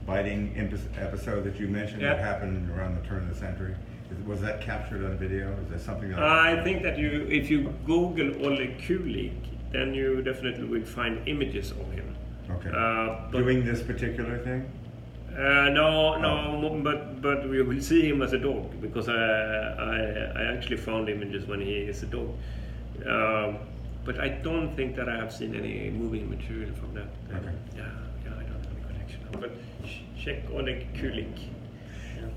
biting episode that you mentioned that happened around the turn of the century? Was that captured on video? Is there something that I think that if you Google Olle Kulik, then you definitely will find images of him. Okay. Doing this particular thing? No, but we will see him as a dog, because I actually found images when he is a dog. But I don't think that I have seen any moving material from that. Okay. Yeah, I don't have any connection. But check Olle Kulik.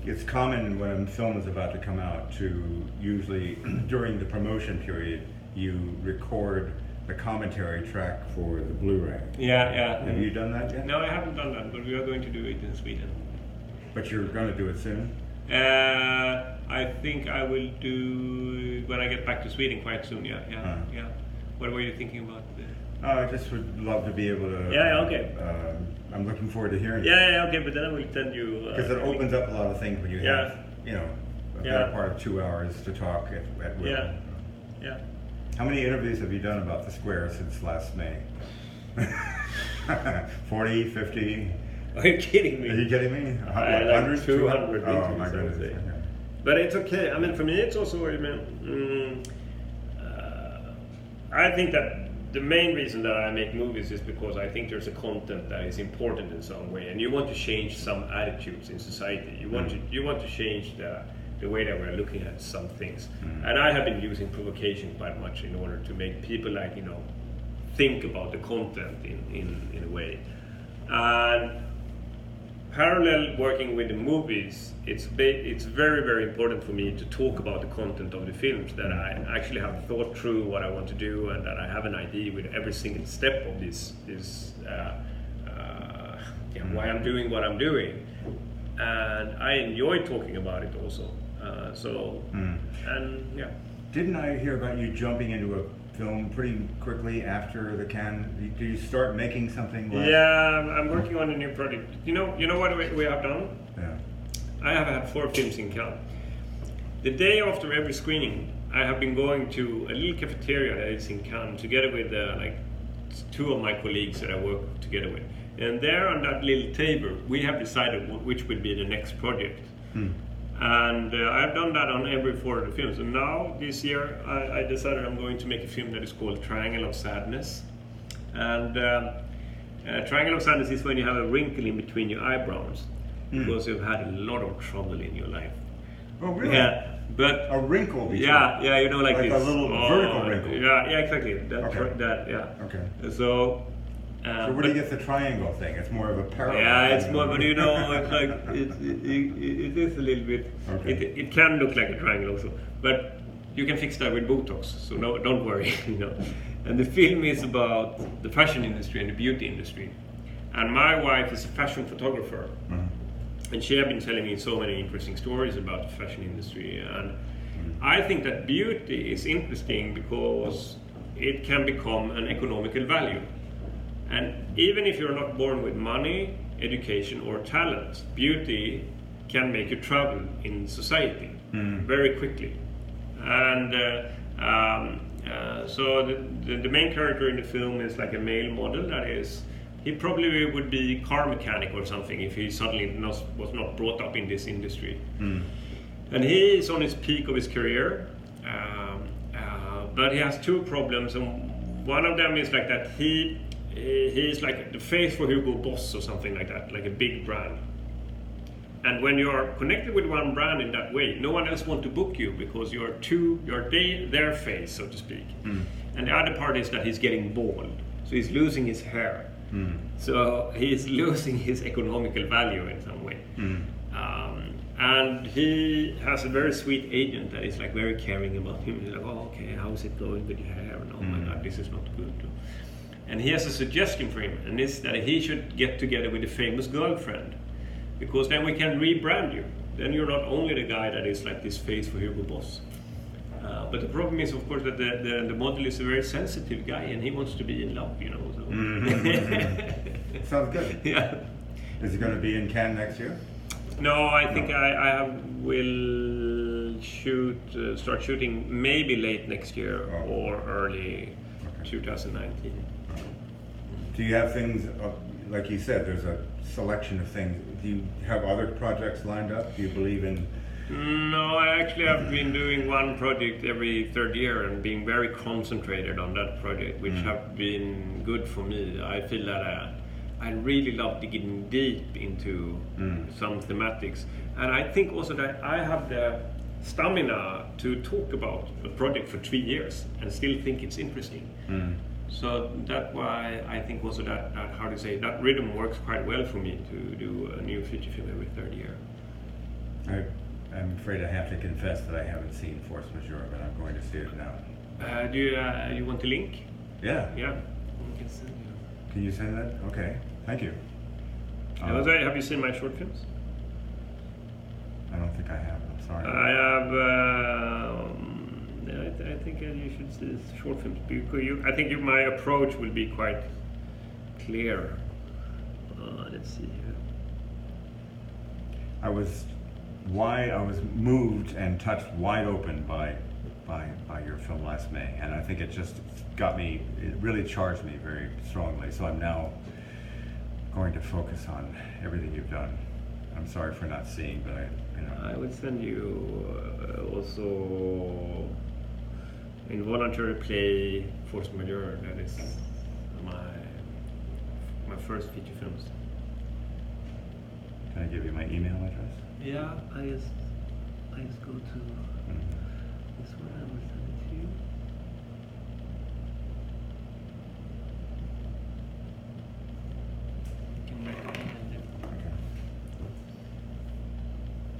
It's common when a film is about to come out to usually, during the promotion period, you record the commentary track for the Blu-ray. Yeah. Have you done that yet? No, I haven't done that, but we are going to do it in Sweden. But you're going to do it soon? I think I will do when I get back to Sweden quite soon. Yeah. What were you thinking about? I just would love to be able to. Okay. I'm looking forward to hearing. Okay, but then I will send you. Because it opens up a lot of things when you have, a better part of 2 hours to talk at will. Yeah. How many interviews have you done about the square since last May? 40, 50? Are you kidding me? Are you kidding me? Like 200 Oh my goodness. Okay. But it's okay. I mean, for me, it's also. I think that the main reason that I make movies is because I think there's a content that is important in some way, and you want to change some attitudes in society. You want to change the way that we're looking at some things. And I have been using provocation quite much in order to make people think about the content in a way. And parallel working with the movies, it's very, very important for me to talk about the content of the films, that I actually have thought through what I want to do, and that I have an idea with every single step of this why I'm doing what I'm doing. And I enjoy talking about it also. Didn't I hear about you jumping into a film pretty quickly after the Cannes? Do you start making something? I'm working on a new project. You know what we have done? Yeah. I have had 4 films in Cannes. The day after every screening, I have been going to a little cafeteria that is in Cannes together with 2 of my colleagues that I work together with. And there on that little table, we have decided which will be the next project. And I've done that on every 4 of the films. And now, this year, I decided I'm going to make a film that is called Triangle of Sadness. And Triangle of Sadness is when you have a wrinkle in between your eyebrows, because you've had a lot of trouble in your life. Oh, really? Yeah. But a wrinkle between. Yeah, like this. A little vertical wrinkle. Yeah, exactly. Okay. So where do you get the triangle thing? It's more of a parallel. Yeah, it's more, but it's like it is a little bit. Okay. It can look like a triangle also, but you can fix that with Botox. So no, don't worry. And the film is about the fashion industry and the beauty industry. And my wife is a fashion photographer, and she has been telling me so many interesting stories about the fashion industry. And I think that beauty is interesting because it can become an economical value. And even if you're not born with money, education, or talent, beauty can make you travel in society very quickly. And so the main character in the film is like a male model that is. He probably would be car mechanic or something if he suddenly was not brought up in this industry. And he is on his peak of his career, but he has 2 problems, and one of them is like that he is like the face for Hugo Boss or something like that, like a big brand. And when you are connected with one brand in that way, no one else wants to book you because you're their face, so to speak. And the other part is that he's getting bald, so he's losing his hair. So he's losing his economical value in some way. And he has a very sweet agent that is like very caring about him. He's like, oh, okay, how's it going with your hair? And oh my God, this is not good. And he has a suggestion for him, and it's that he should get together with a famous girlfriend, because then we can rebrand you. Then you're not only the guy that is like this face for Hugo Boss. But the problem is, of course, that the model is a very sensitive guy, and he wants to be in love, So. Sounds good. Yeah. Is he going to be in Cannes next year? No, I think I will start shooting maybe late next year or early 2019. Do you have things like you said, there's a selection of things. Do you have other projects lined up? Do you believe in? No, I actually have been doing one project every third year and being very concentrated on that project, which have been good for me. I feel that I really love digging deep into some thematics, and I think also that I have the stamina to talk about a project for 3 years and still think it's interesting. So that's why I think also that how to say, that rhythm works quite well for me to do a new feature film every third year. I'm afraid I have to confess that I haven't seen Force Majeure, but I'm going to see it now. Do you want the link? Yeah. Yeah. I can send you. Can you send that? Okay. Thank you. Have you seen my short films? I don't think I have. I'm sorry. I have. I think you should see the short films because I think my approach will be quite clear. Let's see here. I was moved and touched wide open by your film last May, and I think it just got me. It really charged me very strongly. So I'm now going to focus on everything you've done. I'm sorry for not seeing, but I would send you also involuntary play Force Majeure. That is my first feature films. Can I give you my email address? Yeah, I just go to this one. I will send it to you. You can recommend it. Okay.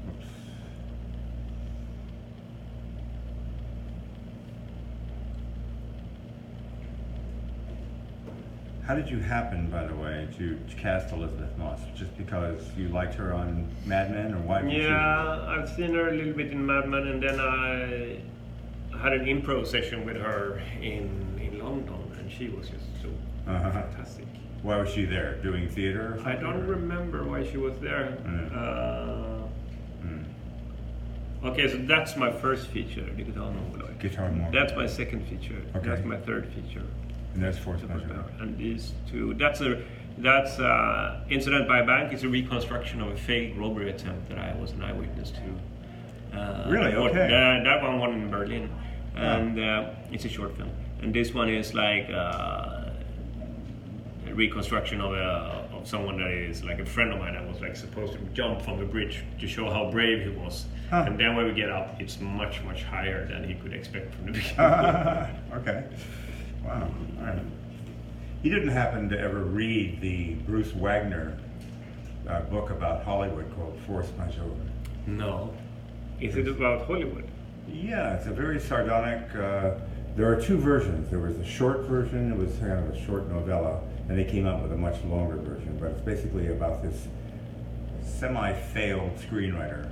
Oops. How did you happen, by the way, to cast Elizabeth Moss? Just because you liked her on Mad Men, or why? Yeah, I've seen her a little bit in Mad Men, and then I had an improv session with her in London, and she was just so fantastic. Why was she there? Doing theater or something? I don't remember why she was there. Okay, so that's my first feature, Guitar Mongoloid. Guitar Mongoloid. That's my second feature. Okay. That's my third feature. And that's Force Majeure. And these two, that's Incident by a Bank is a reconstruction of a failed robbery attempt that I was an eyewitness to. Really? Okay. That one won in Berlin, and it's a short film. And this one is like a reconstruction of someone that is like a friend of mine that was like supposed to jump from the bridge to show how brave he was. And then when we get up, it's much higher than he could expect from the beginning. Okay. Wow. All right. You didn't happen to ever read the Bruce Wagner book about Hollywood called Force Majeure? No. Is it about Hollywood? Yeah, it's a very sardonic. There are two versions. There was a short version. It was kind of a short novella, and they came out with a much longer version. But it's basically about this semi-failed screenwriter.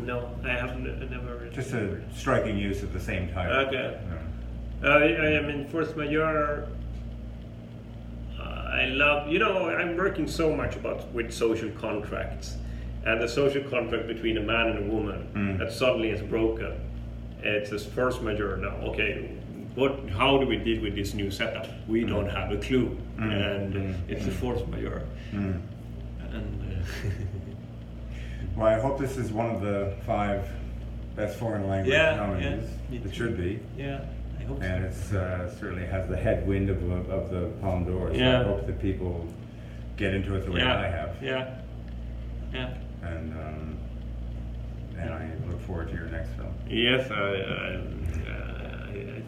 No, I haven't. Never read. Just a striking use of the same title. Okay. I mean, Force Majeure. I love. I'm working so much with social contracts, and the social contract between a man and a woman that suddenly is broken. It's a force majeure now. Okay, how do we deal with this new setup? We don't have a clue, and it's a force majeure. And well, I hope this is one of the 5 best foreign language nominees. It should be. Yeah, I hope and it certainly has the headwind of the Palme d'Or. So I hope that people get into it the way I have. Yeah. And I look forward to your next film. Yes, I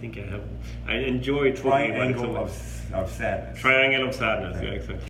think I have. I enjoy Triangle of Sadness. Triangle of Sadness. Yeah, exactly.